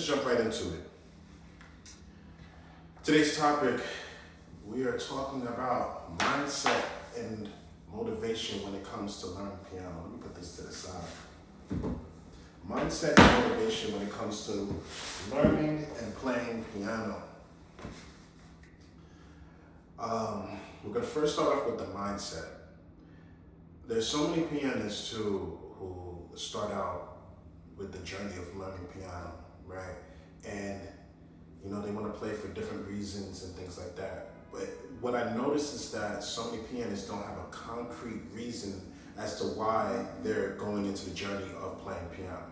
jump right into it. Today's topic, we are talking about mindset and motivation when it comes to learning piano. Let me put this to the side. Mindset and motivation when it comes to learning and playing piano. We're going to first start off with the mindset. There's so many pianists who start out with the journey of learning piano, right? And they want to play for different reasons and things like that. But what I noticed is that so many pianists don't have a concrete reason as to why they're going into the journey of playing piano.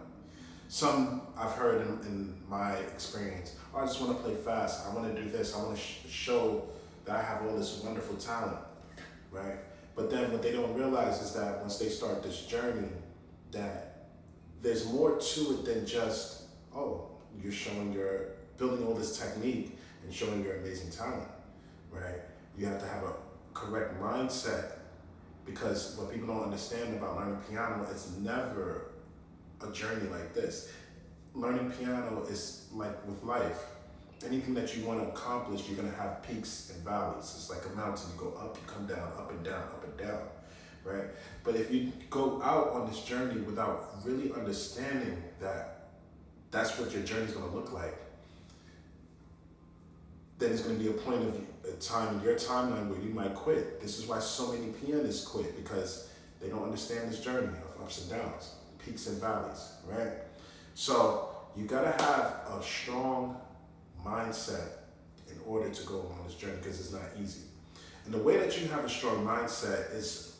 Some I've heard in my experience, I just want to play fast, I want to do this, I want to show that I have all this wonderful talent, right? But then what they don't realize is that once they start this journey, that there's more to it than just, you're building all this technique and showing your amazing talent, right? You have to have a correct mindset, because what people don't understand about learning piano, it's never a journey like this. Learning piano is like with life. Anything that you want to accomplish, you're going to have peaks and valleys. It's like a mountain. You go up, you come down, up and down, up and down, right? But if you go out on this journey without really understanding that that's what your journey is going to look like, then there's going to be a point of a time in your timeline where you might quit. This is why so many pianists quit, because they don't understand this journey of ups and downs, peaks and valleys, right? So you got to have a strong mindset in order to go on this journey, because it's not easy. And the way that you have a strong mindset is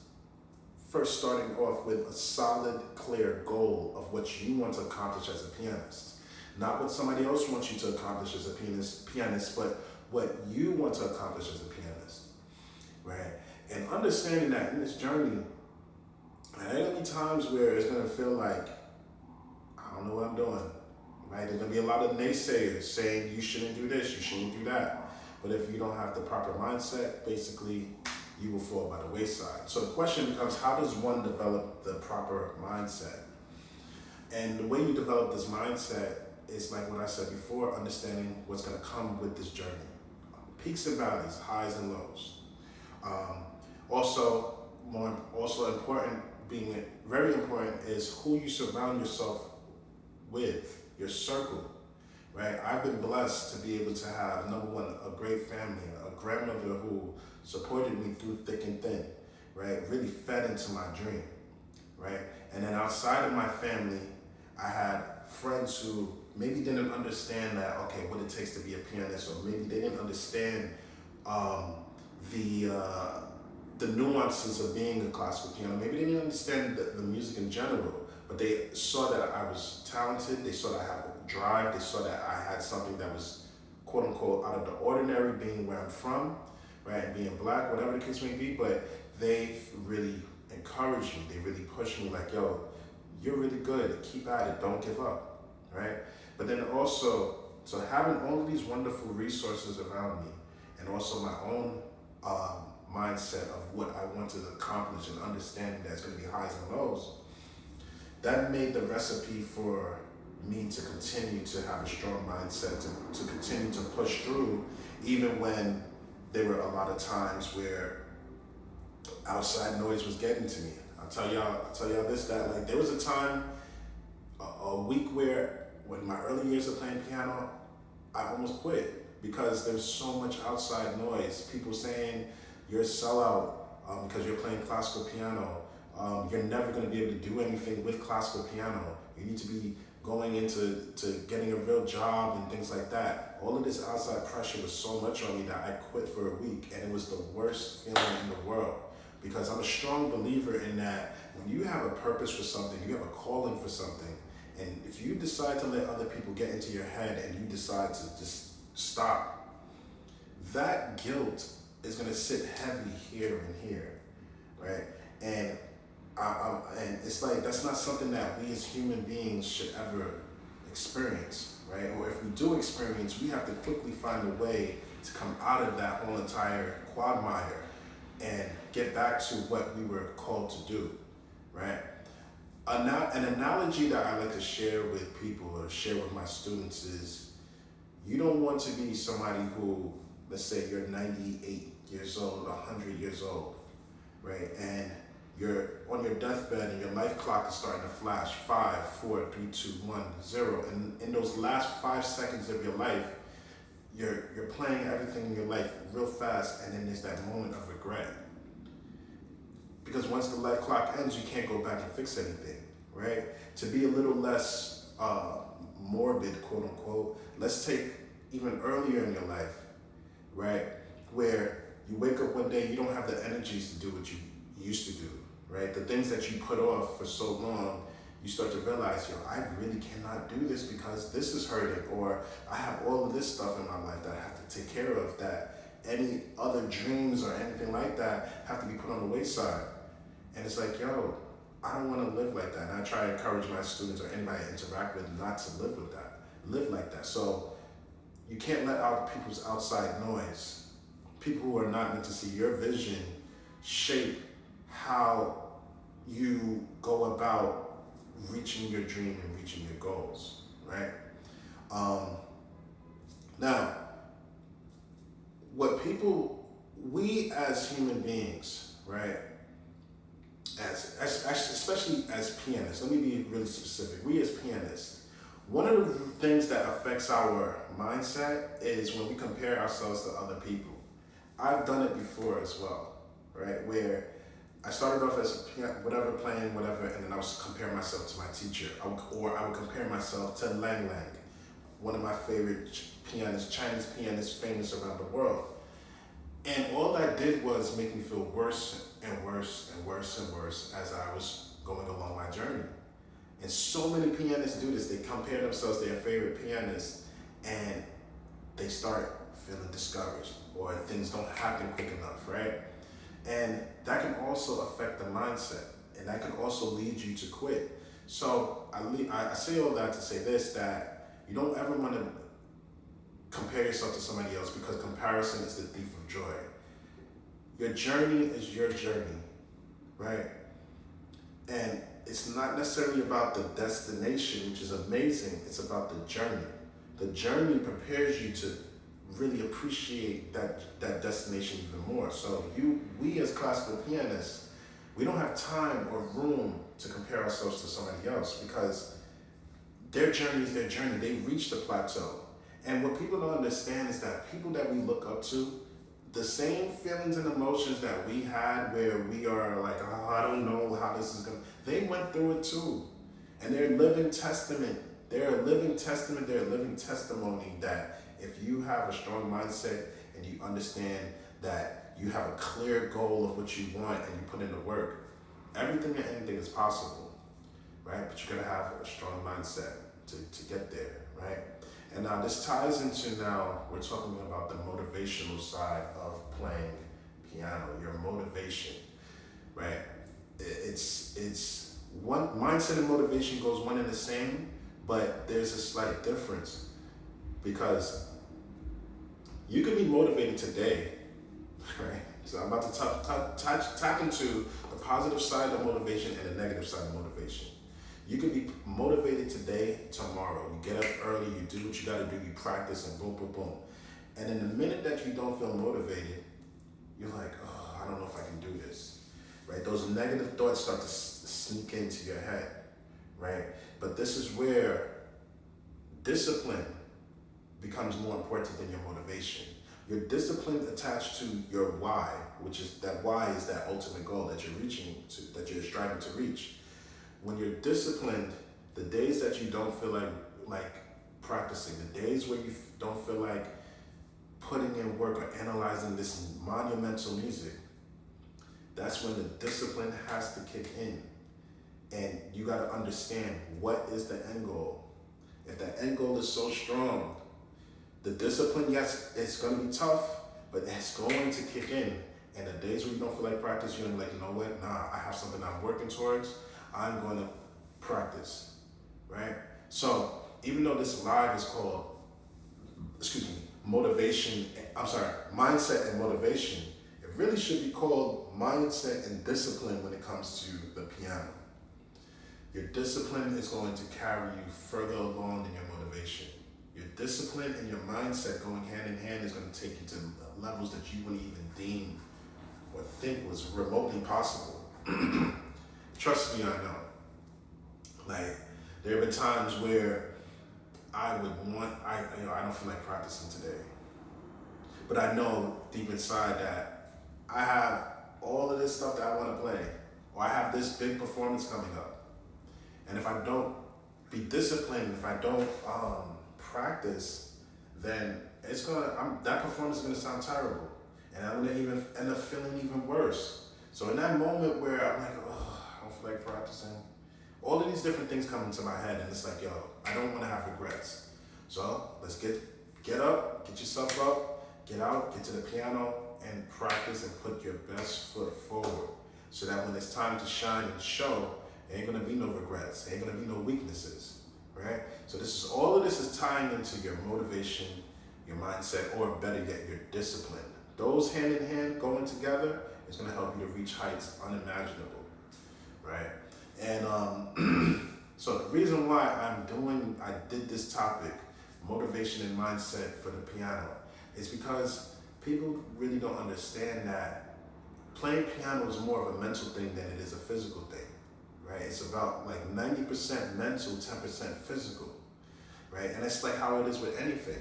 first starting off with a solid, clear goal of what you want to accomplish as a pianist. Not what somebody else wants you to accomplish as a pianist, but what you want to accomplish as a pianist, right? And understanding that in this journey, there are going to be times where it's going to feel like, I don't know what I'm doing, right? There's going to be a lot of naysayers saying you shouldn't do this, you shouldn't do that. But if you don't have the proper mindset, basically, you will fall by the wayside. So the question becomes, how does one develop the proper mindset? And the way you develop this mindset is like what I said before, understanding what's going to come with this journey. Peaks and valleys, highs and lows. Also important, being very important, is who you surround yourself with, your circle, right? I've been blessed to be able to have, number one, a great family, a grandmother who supported me through thick and thin, right? Really fed into my dream, right? And then outside of my family, I had friends who maybe didn't understand that, what it takes to be a pianist, or maybe they didn't understand the nuances of being a classical piano. Maybe they didn't understand the music in general, but they saw that I was talented, they saw that I had a drive, they saw that I had something that was quote unquote out of the ordinary, being where I'm from, right, and being black, whatever the case may be, but they really encouraged me, they really pushed me like, yo, you're really good, keep at it, don't give up, right? But then also, so having all of these wonderful resources around me, and also my own mindset of what I want to accomplish, and understanding that it's going to be highs and lows, that made the recipe for me to continue to have a strong mindset, to continue to push through, even when there were a lot of times where outside noise was getting to me. I'll tell y'all this, that, like, there was a time, a week where, when my early years of playing piano, I almost quit, because there's so much outside noise. People saying you're a sellout because you're playing classical piano. You're never going to be able to do anything with classical piano. You need to be going into getting a real job and things like that. All of this outside pressure was so much on me that I quit for a week, and it was the worst feeling in the world, because I'm a strong believer in that when you have a purpose for something, you have a calling for something, and if you decide to let other people get into your head and you decide to just stop, that guilt is going to sit heavy here and here, right? And and it's like, that's not something that we as human beings should ever experience, right? Or if we do experience, we have to quickly find a way to come out of that whole entire quagmire and get back to what we were called to do, right? An analogy that I like to share with people or share with my students is you don't want to be somebody who, let's say you're 98 years old, 100 years old, right? And you're on your deathbed and your life clock is starting to flash 5, 4, 3, 2, 1, 0. And in those last 5 seconds of your life, you're playing everything in your life real fast, and then there's that moment of regret. Because once the life clock ends, you can't go back and fix anything, right? To be a little less morbid, quote unquote, let's take even earlier in your life, right? Where you wake up one day, you don't have the energies to do what you used to do, right? The things that you put off for so long, you start to realize, I really cannot do this because this is hurting, or I have all of this stuff in my life that I have to take care of, that any other dreams or anything like that have to be put on the wayside. And it's like, I don't want to live like that. And I try to encourage my students or anybody I interact with not to live like that. So you can't let out people's outside noise, people who are not meant to see your vision, shape how you go about reaching your dream and reaching your goals, right? Now, we as human beings, right? Especially as pianists, let me be really specific. We as pianists, one of the things that affects our mindset is when we compare ourselves to other people. I've done it before as well, right? Where I started off as playing whatever, and then I was comparing myself to my teacher, or I would compare myself to Lang Lang, one of my favorite pianists, Chinese pianists, famous around the world. And all that did was make me feel worse and worse and worse and worse as I was going along my journey. And so many pianists do this. They compare themselves to their favorite pianist, and they start feeling discouraged, or things don't happen quick enough, right? And that can also affect the mindset, and that can also lead you to quit. So I say all that to say this, that you don't ever want to compare yourself to somebody else, because comparison is the thief of joy. Your journey is your journey, right? And it's not necessarily about the destination, which is amazing. It's about the journey. The journey prepares you to really appreciate that destination even more. So we as classical pianists, we don't have time or room to compare ourselves to somebody else, because their journey is their journey. They reached the plateau. And what people don't understand is that people that we look up to, the same feelings and emotions that we had, where we are like, I don't know how this is going to, they went through it too. And they're a living testament. They're a living testament. They're a living testimony that if you have a strong mindset and you understand that you have a clear goal of what you want and you put in the work, everything and anything is possible, right? But you gotta have a strong mindset to get there, right? And now this ties into, now we're talking about the motivational side of playing piano, your motivation, right? It's one, mindset and motivation goes one and the same, but there's a slight difference, because you can be motivated today, right? So I'm about to tap into the positive side of motivation and the negative side of motivation. You can be motivated today, tomorrow. You get up early, you do what you gotta do, you practice, and boom, boom, boom. And in the minute that you don't feel motivated, you're like, I don't know if I can do this, right? Those negative thoughts start to sneak into your head, right? But this is where discipline becomes more important than your motivation. Your discipline attached to your why, which is that why is that ultimate goal that you're reaching to, that you're striving to reach. When you're disciplined, the days that you don't feel like practicing, the days where you don't feel like putting in work or analyzing this monumental music, that's when the discipline has to kick in. And you gotta understand, what is the end goal? If the end goal is so strong, the discipline, yes, it's gonna be tough, but it's going to kick in. And the days where you don't feel like practice, you're gonna be like, you know what? Nah, I have something I'm working towards. I'm gonna practice, right? So even though this live is called, mindset and motivation, it really should be called mindset and discipline when it comes to the piano. Your discipline is going to carry you further along than your motivation. Your discipline and your mindset going hand in hand is going to take you to levels that you wouldn't even deem or think was remotely possible. Trust me, I know. Like, there have been times where I don't feel like practicing today. But I know deep inside that I have all of this stuff that I want to play, or I have this big performance coming up. And if I don't be disciplined, if I don't practice, then that performance is gonna sound terrible. And I'm gonna even end up feeling even worse. So in that moment where I'm like, oh, I don't feel like practicing, all of these different things come into my head, and it's like, yo, I don't wanna have regrets. So let's get up, get yourself up, get out, get to the piano, and practice and put your best foot forward. So that when it's time to shine and show, there ain't gonna be no regrets, there ain't gonna be no weaknesses, right? So all of this is tying into your motivation, your mindset, or better yet, your discipline. Those hand in hand going together is gonna help you to reach heights unimaginable, right? And so the reason why I did this topic, motivation and mindset for the piano, is because people really don't understand that playing piano is more of a mental thing than it is a physical thing, right? It's about like 90% mental, 10% physical, right? And it's like how it is with anything.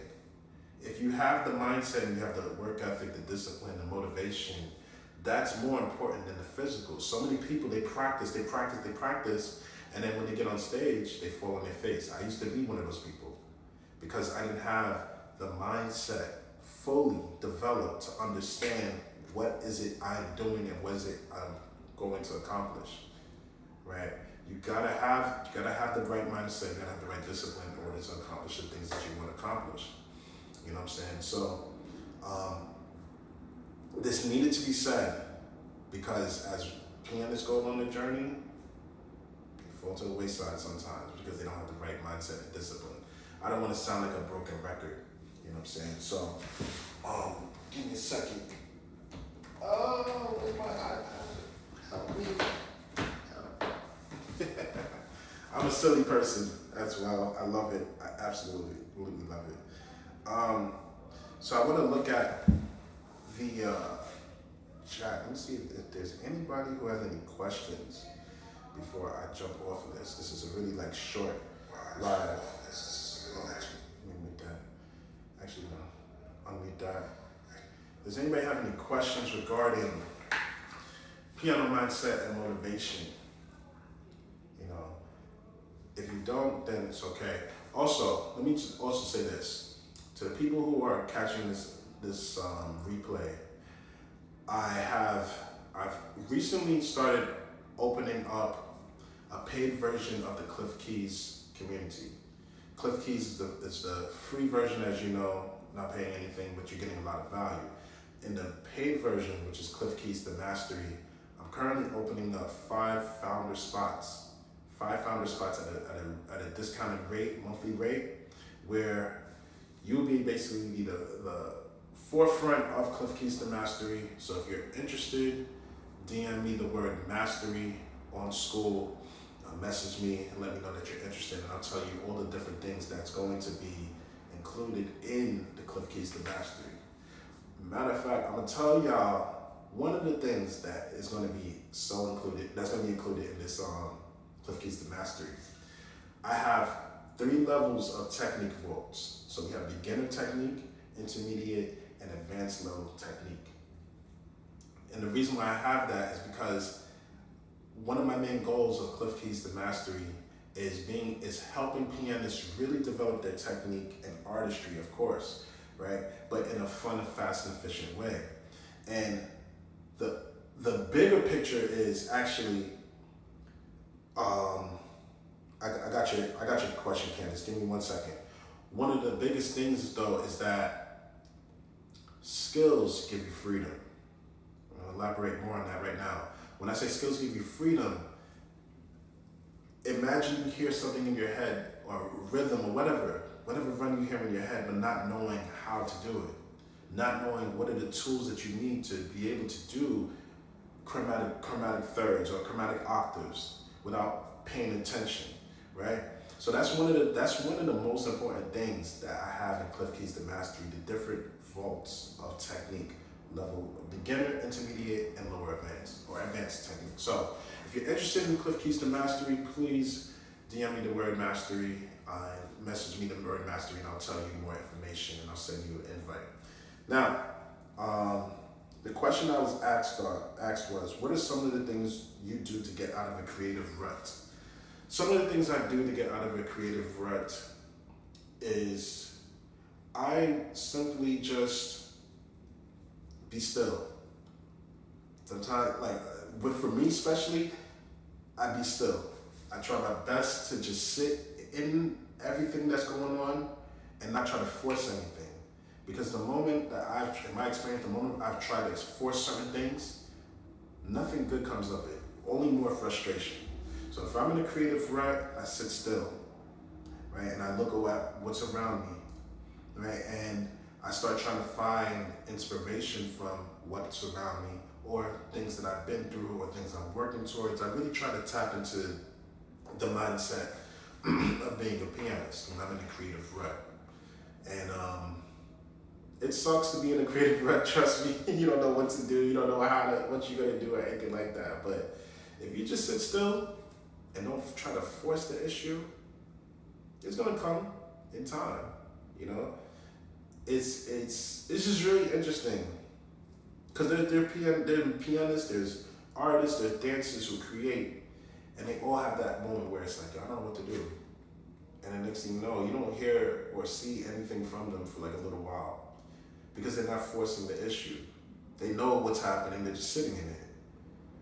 If you have the mindset and you have the work ethic, the discipline, the motivation, that's more important than the physical. So many people, they practice, and then when they get on stage, they fall on their face. I used to be one of those people because I didn't have the mindset fully developed to understand what is it I'm doing and what is it I'm going to accomplish, right? You gotta have the right mindset, you gotta have the right discipline in order to accomplish the things that you want to accomplish. You know what I'm saying? So this needed to be said because as pianists go along the journey, they fall to the wayside sometimes because they don't have the right mindset and discipline. I don't want to sound like a broken record, you know what I'm saying? So, give me a second. Oh, where's my iPad? Help me. Help. I'm a silly person as well. I love it. I absolutely love it. So I want to look at the chat. Let me see if there's anybody who has any questions before I jump off of this. This is a really short live. Let me make that. Actually, no. Unmute that. Does anybody have any questions regarding piano mindset and motivation? You know, if you don't, then it's okay. Also, let me just also say this to the people who are catching this replay. I've recently started opening up a paid version of the Cliff Keys community. Cliff Keys is the free version, as you know, not paying anything, but you're getting a lot of value. In the paid version, which is Cliff Keys to Mastery, I'm currently opening up 5 founder spots at a discounted rate, monthly rate, where you'll be basically the forefront of Cliff Keys to Mastery. So if you're interested, DM me the word mastery on school, message me and let me know that you're interested, and I'll tell you all the different things that's going to be included in the Cliff Keys to Mastery. Matter of fact, I'm gonna tell y'all one of the things that is gonna be included in this Cliff Keys to Mastery. I have 3 levels of technique vaults. So we have beginner technique, intermediate, and advanced level technique. And the reason why I have that is because one of my main goals of Cliff Keys to Mastery is helping pianists really develop their technique and artistry, of course, right? But in a fun, fast, and efficient way. And the bigger picture is actually, I got your question, Candace. Give me 1 second. One of the biggest things, though, is that skills give you freedom. I'll elaborate more on that right now. When I say skills give you freedom, imagine you hear something in your head, or rhythm, or whatever run you hear in your head, but not knowing how to do it. Not knowing what are the tools that you need to be able to do chromatic thirds or chromatic octaves without paying attention, right? So that's one of the most important things that I have in Cliff Keys to Mastery, the different vaults of technique, level beginner, intermediate, and lower advanced, or advanced technique. So if you're interested in Cliff Keys to Mastery, please DM me the word mastery, message me the word mastery, and I'll tell you more information, and I'll send you an invite. Now, the question I was asked was, what are some of the things you do to get out of a creative rut? Some of the things I do to get out of a creative rut is I simply just be still. Sometimes, for me especially, I be still. I try my best to just sit in everything that's going on and not try to force anything. Because the moment that in my experience, the moment I've tried to force certain things, nothing good comes of it, only more frustration. So if I'm in a creative rut, I sit still, right? And I look at what's around me, right? And I start trying to find inspiration from what's around me, or things that I've been through, or things I'm working towards. I really try to tap into the mindset of being a pianist when I'm in a creative rut. And it sucks to be in a creative rut, trust me. You don't know what to do, you don't know what you're gonna do or anything like that. But if you just sit still and don't try to force the issue, it's gonna come in time, you know? It's just really interesting. Because there are pianists, there's artists, there's dancers who create, and they all have that moment where it's like, I don't know what to do. And the next thing you know, you don't hear or see anything from them for like a little while, because they're not forcing the issue. They know what's happening, they're just sitting in it.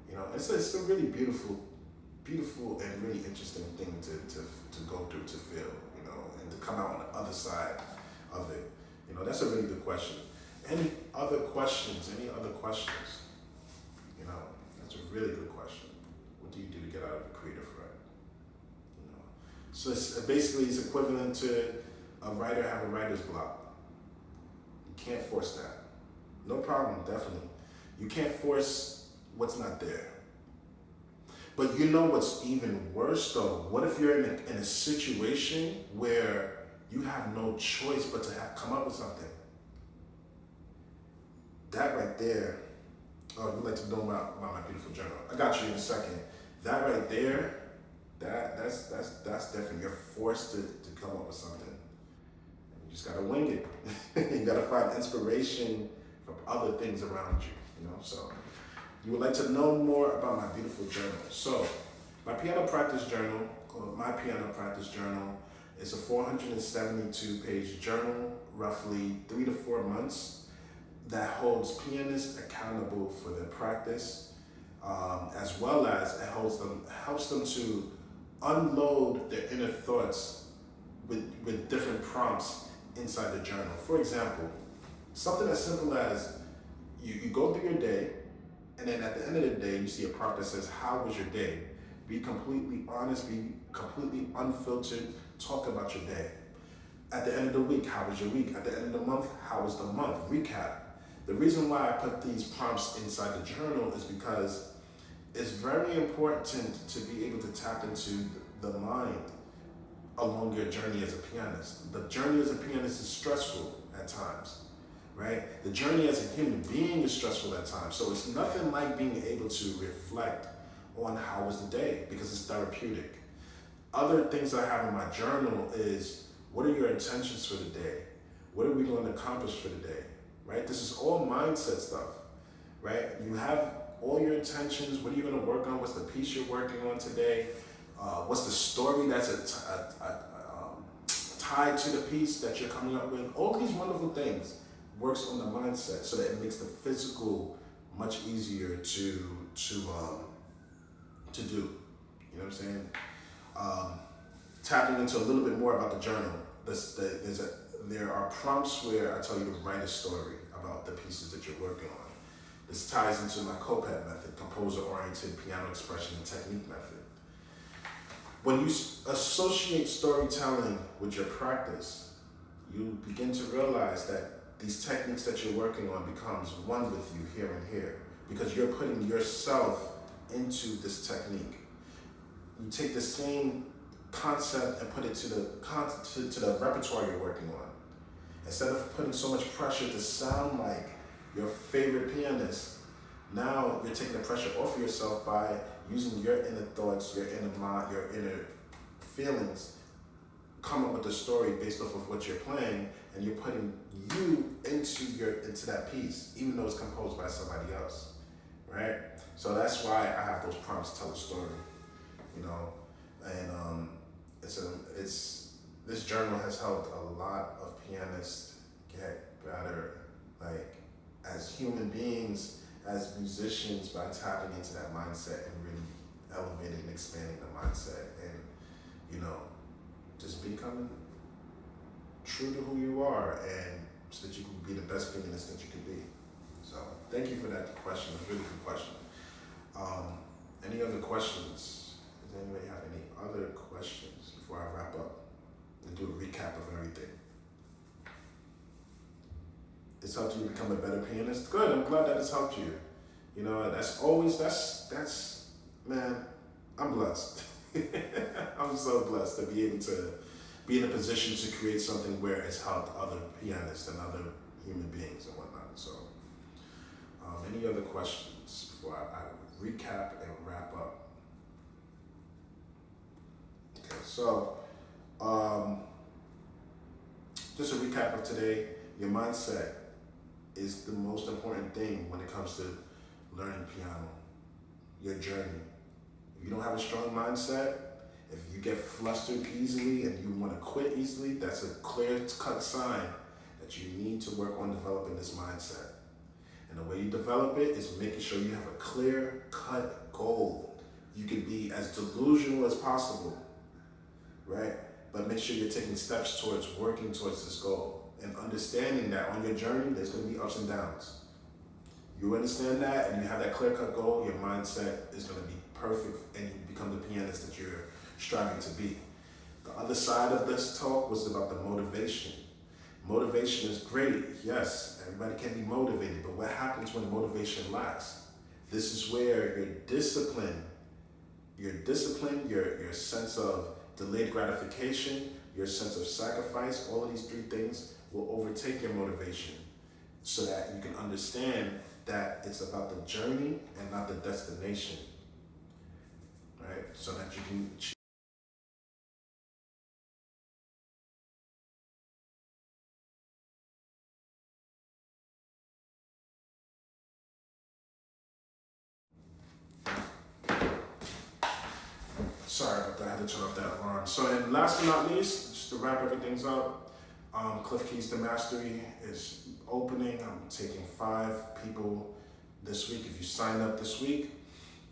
You know, it's a really beautiful and really interesting thing to go through, to feel, you know, and to come out on the other side of it. You know, that's a really good question. Any other questions? You know, that's a really good question. What do you do to get out of a creative rut? You know, so it's equivalent to a writer have a writer's block. You can't force that. No problem, definitely. You can't force what's not there. But you know what's even worse though? What if you're in a situation where you have no choice but to come up with something? That right there, oh, you'd like to know about my beautiful journal. I got you in a second. That right there, that's definitely, you're forced to come up with something. You just gotta wing it. You gotta find inspiration from other things around you, you know? So, you would like to know more about my beautiful journal. So, my piano practice journal, called My Piano Practice Journal, is a 472-page journal, roughly 3 to 4 months, that holds pianists accountable for their practice, as well as it helps them to unload their inner thoughts with different prompts inside the journal. For example, something as simple as you go through your day, and then at the end of the day, you see a prompt that says, how was your day? Be completely honest, be completely unfiltered, talk about your day. At the end of the week, how was your week? At the end of the month, how was the month? Recap. The reason why I put these prompts inside the journal is because it's very important to be able to tap into the mind along your journey as a pianist. The journey as a pianist is stressful at times, right? The journey as a human being is stressful at times. So it's nothing like being able to reflect on how was the day, because it's therapeutic. Other things I have in my journal is, what are your intentions for the day? What are we going to accomplish for the day? Right? This is all mindset stuff, right? You have all your intentions. What are you going to work on? What's the piece you're working on today? What's the story that's tied to the piece that you're coming up with? All these wonderful things works on the mindset, so that it makes the physical much easier to do. You know what I'm saying? Tapping into a little bit more about the journal. There are prompts where I tell you to write a story about the pieces that you're working on. This ties into my COPET method, composer-oriented piano expression and technique method. When you associate storytelling with your practice, you begin to realize that these techniques that you're working on becomes one with you here and here, because you're putting yourself into this technique. you take the same concept and put it to the repertoire you're working on. Instead of putting so much pressure to sound like your favorite pianist, now you're taking the pressure off of yourself by using your inner thoughts, your inner mind, your inner feelings, come up with a story based off of what you're playing, and you're putting you into that piece, even though it's composed by somebody else, right? So that's why I have those prompts to tell a story, you know, and this journal has helped a lot of pianists get better, like as human beings, as musicians, by tapping into that mindset and really elevating and expanding the mindset, and you know, just becoming true to who you are, and so that you can be the best pianist that you can be. So thank you for that question. It's a really good question. Any other questions? Does anybody have any other questions before I wrap up and do a recap of everything? It's helped you become a better pianist? Good, I'm glad that it's helped you. You know, that's man, I'm blessed. I'm so blessed to be able to be in a position to create something where it's helped other pianists and other human beings and whatnot. So, any other questions before I recap and wrap up? Okay, so, just a recap of today. Your mindset is the most important thing when it comes to learning piano, your journey. If you don't have a strong mindset, if you get flustered easily and you want to quit easily, that's a clear-cut sign that you need to work on developing this mindset. And the way you develop it is making sure you have a clear-cut goal. You can be as delusional as possible, right? But make sure you're taking steps towards working towards this goal and understanding that on your journey, there's going to be ups and downs. You understand that and you have that clear-cut goal, your mindset is going to be perfect and you become the pianist that you're striving to be. The other side of this talk was about the motivation. Motivation is great, yes, everybody can be motivated, but what happens when motivation lacks? This is where your discipline, your sense of delayed gratification, your sense of sacrifice, all of these three things will overtake your motivation so that you can understand that it's about the journey and not the destination, right? So that you can achieve. Sorry about that, I had to turn off that alarm. So, and last but not least, just to wrap everything up, Cliff Keys to Mastery is opening. I'm taking 5 people this week. If you sign up this week,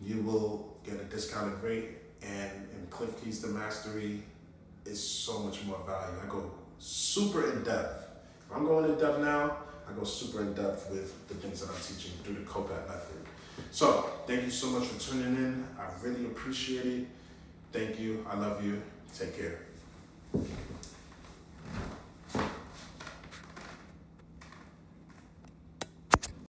you will get a discounted rate. And Cliff Keys to Mastery is so much more value. I go super in depth. If I'm going in depth now, I go super in depth with the things that I'm teaching through the COPET Method. So, thank you so much for tuning in. I really appreciate it. Thank you. I love you. Take care.